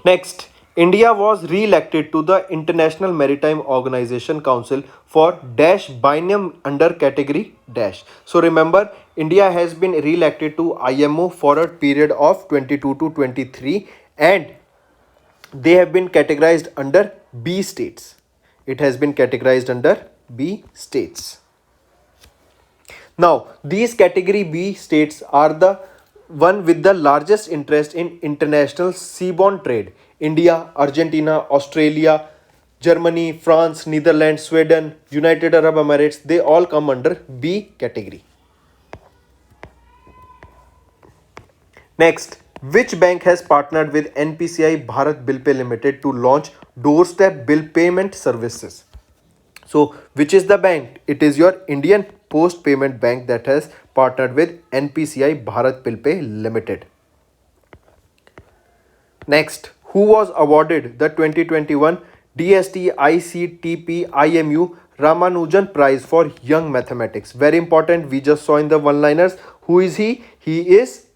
B: Next, India was re-elected to the International Maritime Organization Council for dash biennium under category dash. So remember, India has been re-elected to IMO for a period of 22 to 23, and they have been categorized under B states. It has been categorized under B states. Now, these category B states are the one with the largest interest in international seaborne trade. India, Argentina, Australia, Germany, France, Netherlands, Sweden, United Arab Emirates, they all come under B category. Next, which bank has partnered with NPCI Bharat Bill Pay Limited to launch doorstep bill payment services? So, which is the bank? It is your Indian Post Payment Bank that has partnered with NPCI Bharat Bill Pay Limited. Next, who was awarded the 2021 DST ICTP IMU Ramanujan Prize for Young Mathematics? Very important. We just saw in the one-liners. Who is he? He is,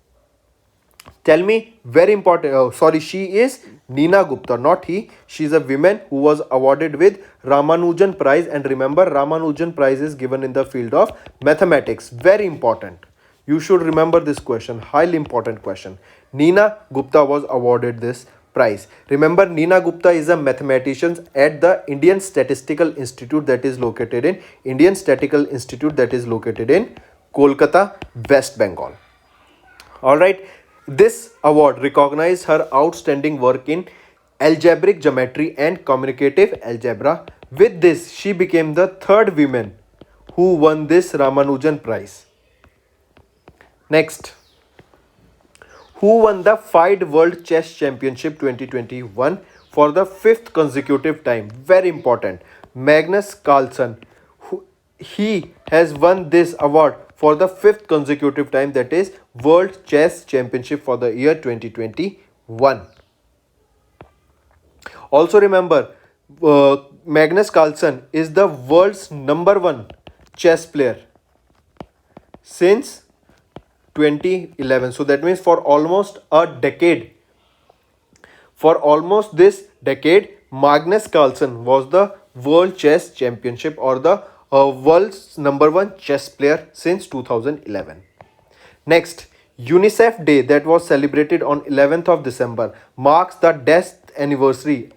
B: tell me, very important. Oh, sorry, she is Neena Gupta, not he. She is a woman who was awarded with Ramanujan Prize. And remember, Ramanujan Prize is given in the field of mathematics. Very important. You should remember this question. Highly important question. Neena Gupta was awarded this prize. Remember, Neena Gupta is a mathematician at the Indian Statistical Institute that is located in Kolkata, West Bengal. Alright, this award recognized her outstanding work in algebraic geometry and communicative algebra. With this, she became the third woman who won this Ramanujan Prize. Next, who won the FIDE World Chess Championship 2021 for the fifth consecutive time? Very important. Magnus Carlsen. He has won this award for the fifth consecutive time, that is World Chess Championship for the year 2021. Also remember, Magnus Carlsen is the world's #1 chess player since 2011. So that means for almost a decade, Magnus Carlsen was the World Chess Championship or the world's #1 chess player since 2011. Next, UNICEF Day that was celebrated on 11th of December marks the dash anniversary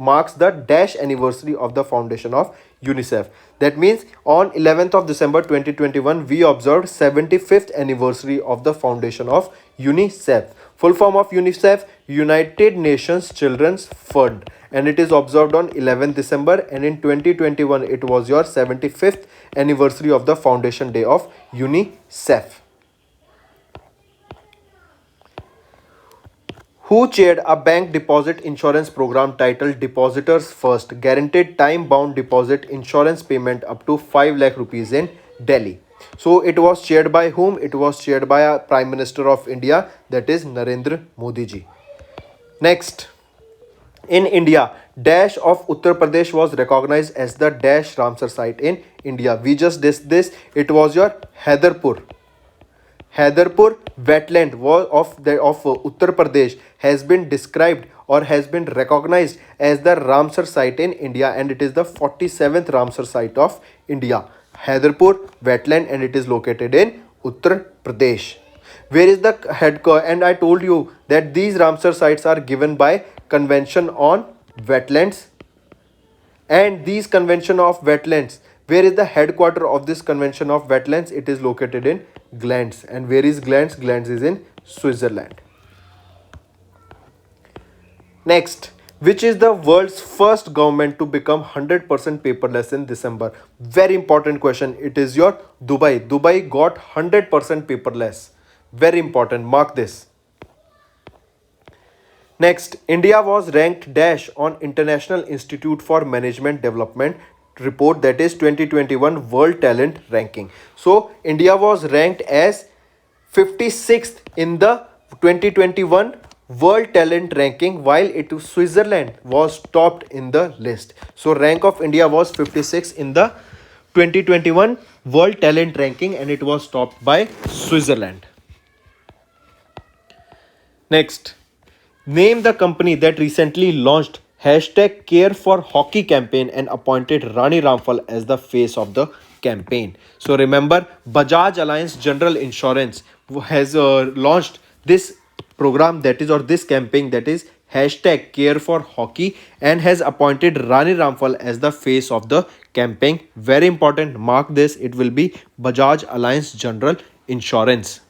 B: of the foundation of UNICEF. That means on 11th of December 2021 we observed 75th anniversary of the foundation of UNICEF. Full form of UNICEF, United Nations Children's Fund, and it is observed on 11th December, and in 2021 it was your 75th anniversary of the foundation day of UNICEF. Who chaired a bank deposit insurance program titled Depositors First, guaranteed time-bound deposit insurance payment up to 5 lakh rupees in Delhi? So it was chaired by whom? It was chaired by a Prime Minister of India, that is Narendra Modi ji. Next, in India, dash of Uttar Pradesh was recognized as the dash Ramsar site in India. We just did this. It was your Haidarpur wetland of Uttar Pradesh has been described or has been recognized as the Ramsar site in India, and it is the 47th Ramsar site of India. Haidarpur wetland, and it is located in Uttar Pradesh. Where is the headquarters? And I told you that these Ramsar sites are given by Convention on Wetlands, and these Convention of Wetlands, where is the headquarter of this Convention of Wetlands? It is located in Glanz. And where is Glanz? Glanz is in Switzerland. Next, which is the world's first government to become 100% paperless in December? Very important question. It is your Dubai. Dubai got 100% paperless. Very important. Mark this. Next, India was ranked dash on International Institute for Management Development report, that is 2021 World Talent Ranking. So India was ranked as 56th in the 2021 World Talent Ranking, while Switzerland was topped in the list. So rank of India was 56 in the 2021 World Talent Ranking, and it was topped by Switzerland. Next, name the company that recently launched hashtag Care for Hockey campaign and appointed Rani Ramphal as the face of the campaign. So remember, Bajaj Alliance General Insurance has launched this program, that is, or this campaign, that is hashtag Care for Hockey, and has appointed Rani Ramphal as the face of the campaign. Very important, mark this, it will be Bajaj Alliance General Insurance.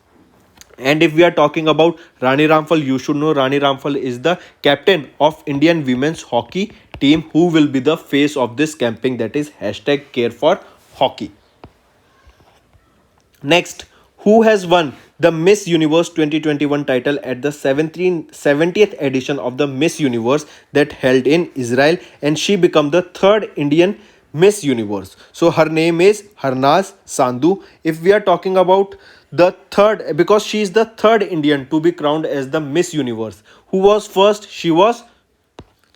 B: And if we are talking about Rani Ramphal, you should know Rani Ramphal is the captain of Indian women's hockey team, who will be the face of this campaign, that is hashtag Care for Hockey. Next, who has won the Miss Universe 2021 title at the 70th edition of the Miss Universe that held in Israel, and she became the third Indian Miss Universe. So her name is Harnaz Sandhu. If we are talking about the third, because she is the third Indian to be crowned as the Miss Universe. Who was first? She was,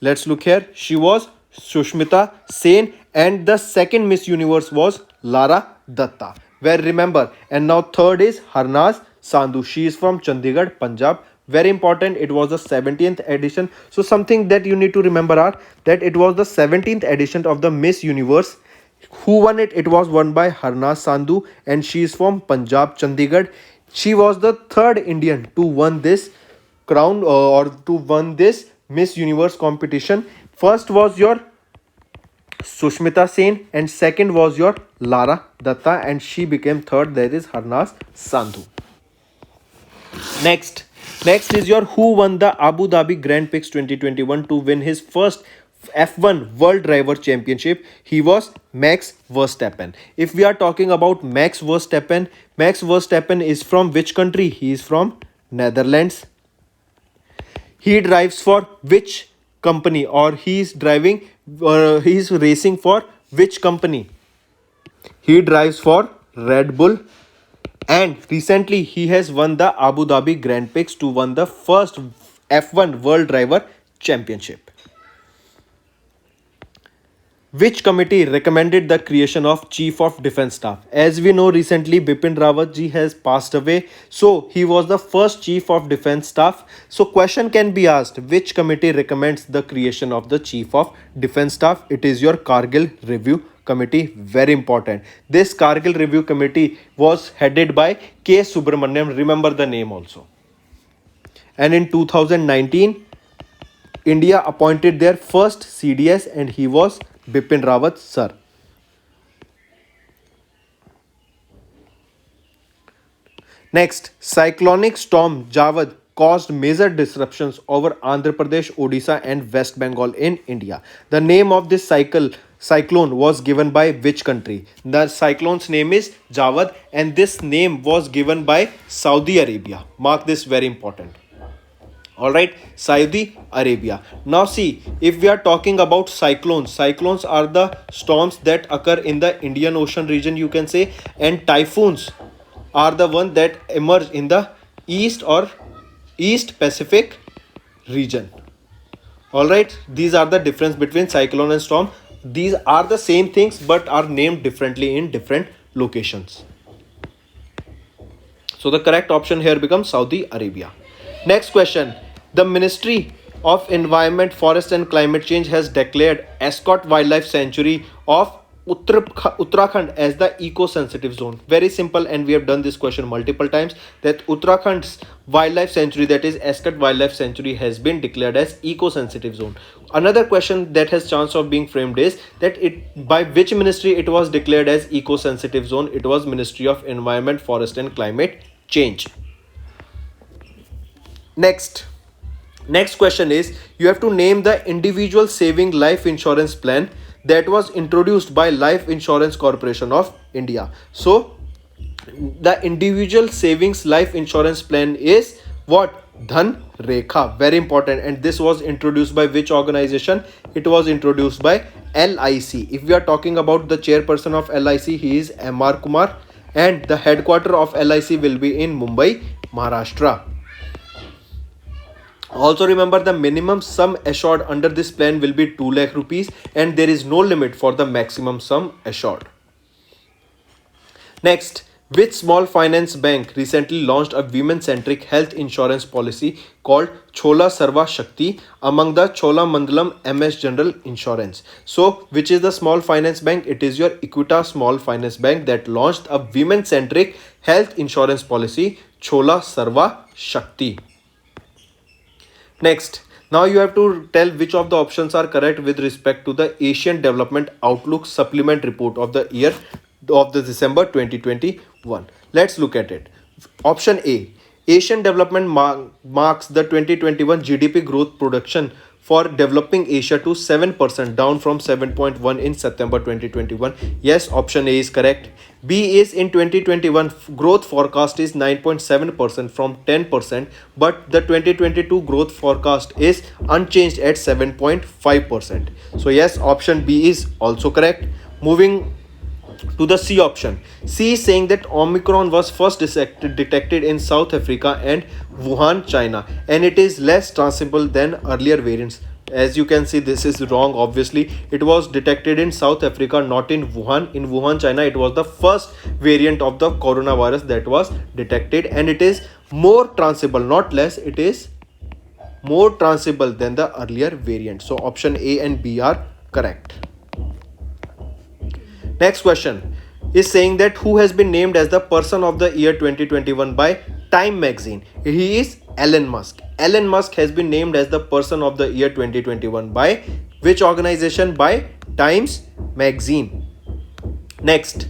B: let's look here, she was Sushmita Sen, and the second Miss Universe was Lara Datta. Where remember, and now third is Harnaz Sandhu. She is from Chandigarh, Punjab. Very important, it was the 17th edition. So something that you need to remember are that it was the 17th edition of the Miss Universe. Who won it? It was won by Harnaz Sandhu, and she is from Punjab, Chandigarh. She was the third Indian to won this crown or to won this Miss Universe competition. First was your Sushmita Sen, and second was your Lara Datta, and she became third, that is Harnaz Sandhu. Next is your who won the Abu Dhabi Grand Prix 2021 to win his first F1 World Driver Championship. He was Max Verstappen. If we are talking about Max Verstappen is from which country? He is from Netherlands. He drives for which company, or he is driving, he is racing for which company? He drives for Red Bull, and recently he has won the Abu Dhabi Grand Prix to win the first F1 World Driver Championship. Which committee recommended the creation of Chief of Defence Staff? As we know, recently Bipin Rawat ji has passed away, so he was the first Chief of Defence Staff. So question can be asked, which committee recommends the creation of the Chief of Defence Staff? It is your Kargil Review Committee. Very important. This Kargil Review Committee was headed by K. Subramaniam. Remember the name also. And in 2019, India appointed their first CDS, and he was Bipin Rawat sir. Next, cyclonic storm Javad caused major disruptions over Andhra Pradesh, Odisha and West Bengal in India. The name of this cyclone was given by which country? The cyclone's name is Javad, and this name was given by Saudi Arabia. Mark this, very important. Alright, Saudi Arabia. Now see, if we are talking about cyclones are the storms that occur in the Indian Ocean region, you can say, and typhoons are the one that emerge in the East or East Pacific region. Alright, these are the difference between cyclone and storm. These are the same things but are named differently in different locations. So the correct option here becomes Saudi Arabia. Next question. The Ministry of Environment, Forest and Climate Change has declared Escott Wildlife Sanctuary of Uttarakhand as the eco-sensitive zone. Very simple, and we have done this question multiple times, that Uttarakhand's wildlife sanctuary, that is Escott Wildlife Sanctuary, has been declared as eco-sensitive zone. Another question that has chance of being framed is that by which ministry it was declared as eco-sensitive zone? It was Ministry of Environment, Forest and Climate Change. Next question is, you have to name the individual saving life insurance plan that was introduced by Life Insurance Corporation of India. So the individual savings life insurance plan is what? Dhan Rekha. Very important. And this was introduced by which organization? It was introduced by LIC. If we are talking about the chairperson of LIC, he is MR Kumar, and the headquarter of LIC will be in Mumbai, Maharashtra. Also remember, the minimum sum assured under this plan will be 2 lakh rupees, and there is no limit for the maximum sum assured. Next, Which small finance bank recently launched a women-centric health insurance policy called Chola Sarva Shakti among the Chola Mandalam MS General Insurance? So, which is the small finance bank? It is your Equita Small Finance Bank that launched a women-centric health insurance policy, Chola Sarva Shakti. Next, now you have to tell which of the options are correct with respect to the Asian Development Outlook Supplement Report of the year of the December 2021. Let's look at it. Option A, Asian Development marks the 2021 GDP growth production for developing Asia to 7%, down from 7.1 in September 2021. Yes, option A is correct. B is in 2021 growth forecast is 9.7% from 10%, but the 2022 growth forecast is unchanged at 7.5%. So yes, option B is also correct. Moving to the C option. C is saying that Omicron was first detected in South Africa and Wuhan, China, and it is less transmissible than earlier variants. As you can see, this is wrong. Obviously, it was detected in South Africa, not in Wuhan. In Wuhan, China, it was the first variant of the coronavirus that was detected, and it is more transmissible, not less. It is more transmissible than the earlier variant. So, option A and B are correct. Next question is saying that who has been named as the person of the year 2021 by Time magazine. He is Elon Musk. Elon Musk has been named as the person of the year 2021 by which organization? By Times magazine. Next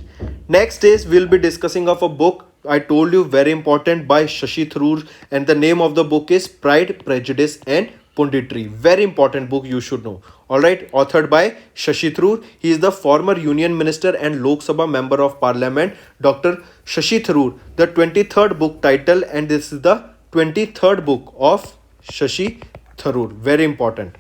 B: is we'll be discussing of a book I told you, very important, by Shashi Tharoor, and the name of the book is Pride, Prejudice and Punditry. Very important book, you should know. Alright, authored by Shashi Tharoor. He is the former Union Minister and Lok Sabha Member of Parliament, Dr. Shashi Tharoor. The 23rd book title, and this is the 23rd book of Shashi Tharoor. Very important.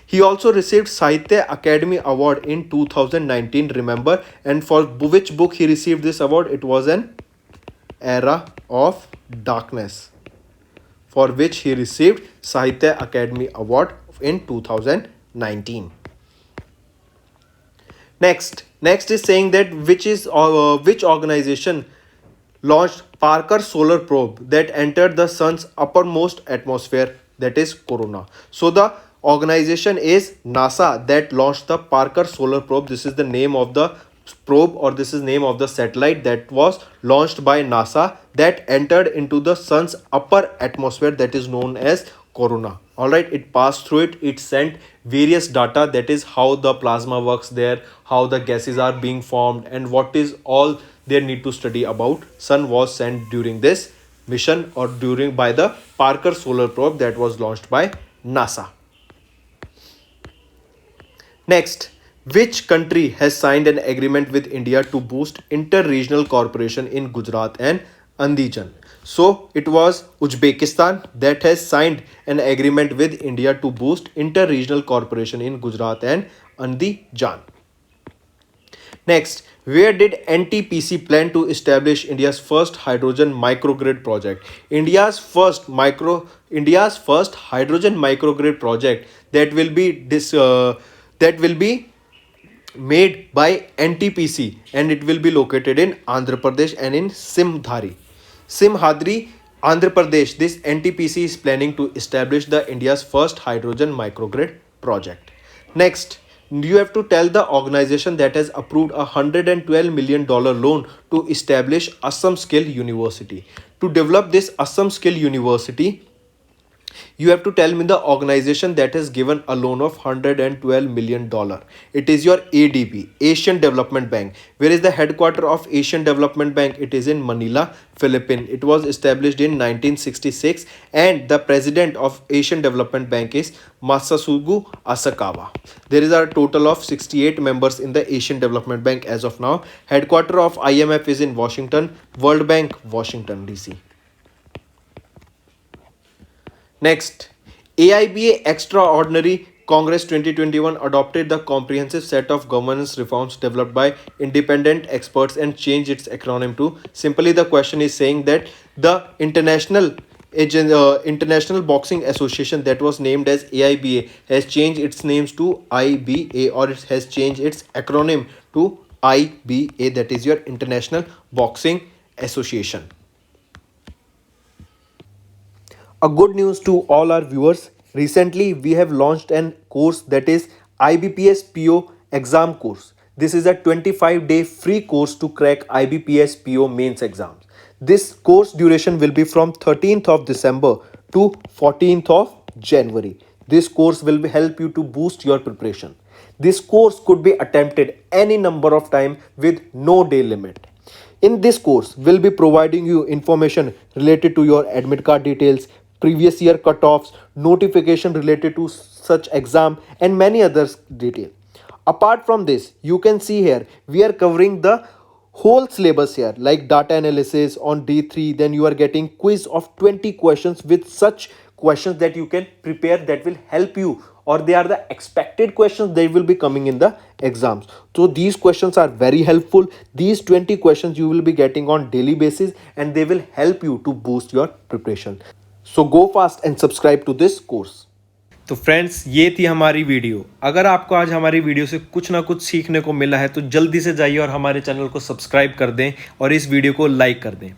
B: He also received Sahitya Academy Award in 2019, remember, and for which book he received this award? It was an Era of Darkness, for which he received Sahitya Academy Award in 2019. Next is saying that which organization launched Parker Solar Probe that entered the sun's uppermost atmosphere, that is Corona. So the organization is NASA that launched the Parker Solar Probe. This is the name of the probe, or this is name of the satellite that was launched by NASA that entered into the sun's upper atmosphere, that is known as Corona. Alright, it passed through it sent various data, that is how the plasma works there, how the gases are being formed, and what is all they need to study about sun was sent during this mission, or during by the Parker Solar Probe that was launched by NASA. Next, which country has signed an agreement with India to boost inter-regional cooperation in Gujarat and Andijan? So it was Uzbekistan that has signed an agreement with India to boost inter-regional cooperation in Gujarat and Andijan. Next, where did NTPC plan to establish India's first hydrogen microgrid project? India's first hydrogen microgrid project that will be made by NTPC, and it will be located in Andhra Pradesh and in Simhadri, Andhra Pradesh. This NTPC is planning to establish the India's first hydrogen microgrid project. Next, you have to tell the organization that has approved a $112 million loan to establish Assam Skill University. To develop this Assam Skill University, you have to tell me the organization that has given a loan of $112 million. It is your ADB, Asian Development Bank. Where is the headquarter of Asian Development Bank? It is in Manila, Philippines. It was established in 1966, and the president of Asian Development Bank is Masasugu Asakawa. There is a total of 68 members in the Asian Development Bank as of now. Headquarter of IMF is in Washington, World Bank, Washington DC. Next, AIBA Extraordinary Congress 2021 adopted the comprehensive set of governance reforms developed by independent experts and changed its acronym to. Simply, the question is saying that the International Boxing Association that was named as AIBA has changed its names to IBA, or it has changed its acronym to IBA, that is your International Boxing Association. A good news to all our viewers. Recently, we have launched an course that is IBPS PO exam course. This is a 25-day free course to crack IBPS PO mains exams. This course duration will be from 13th of December to 14th of January. This course will help you to boost your preparation. This course could be attempted any number of times with no day limit. In this course, we'll be providing you information related to your admit card details, previous year cutoffs, notification related to such exam, and many others detail. Apart from this, you can see here we are covering the whole syllabus here, like data analysis on D3. Then you are getting quiz of 20 questions with such questions that you can prepare, that will help you, or they are the expected questions they will be coming in the exams. So these questions are very helpful. These 20 questions you will be getting on daily basis, and they will help you to boost your preparation. So go fast and subscribe to this course.
A: तो friends, ये थी हमारी video. अगर आपको आज हमारी video से कुछ ना कुछ सीखने को मिला है तो जल्दी से जाइए और हमारे चैनल को सब्सक्राइब कर दें और इस वीडियो को लाइक कर दें।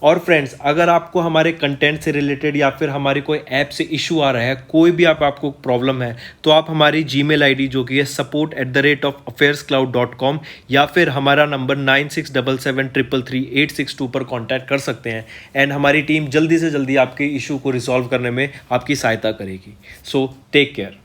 A: और फ्रेंड्स, अगर आपको हमारे कंटेंट से रिलेटेड या फिर हमारी कोई ऐप से इशू आ रहा है, कोई भी आपको प्रॉब्लम है, तो आप हमारी जीमेल आईडी जो कि है support@affairscloud.com या फिर हमारा नंबर 9677333862 पर कॉन्टैक्ट कर सकते हैं। एंड हमारी टीम जल्दी से जल्दी आपके इशू को रिजॉल्व करने में आपकी सहायता करेगी। So take care.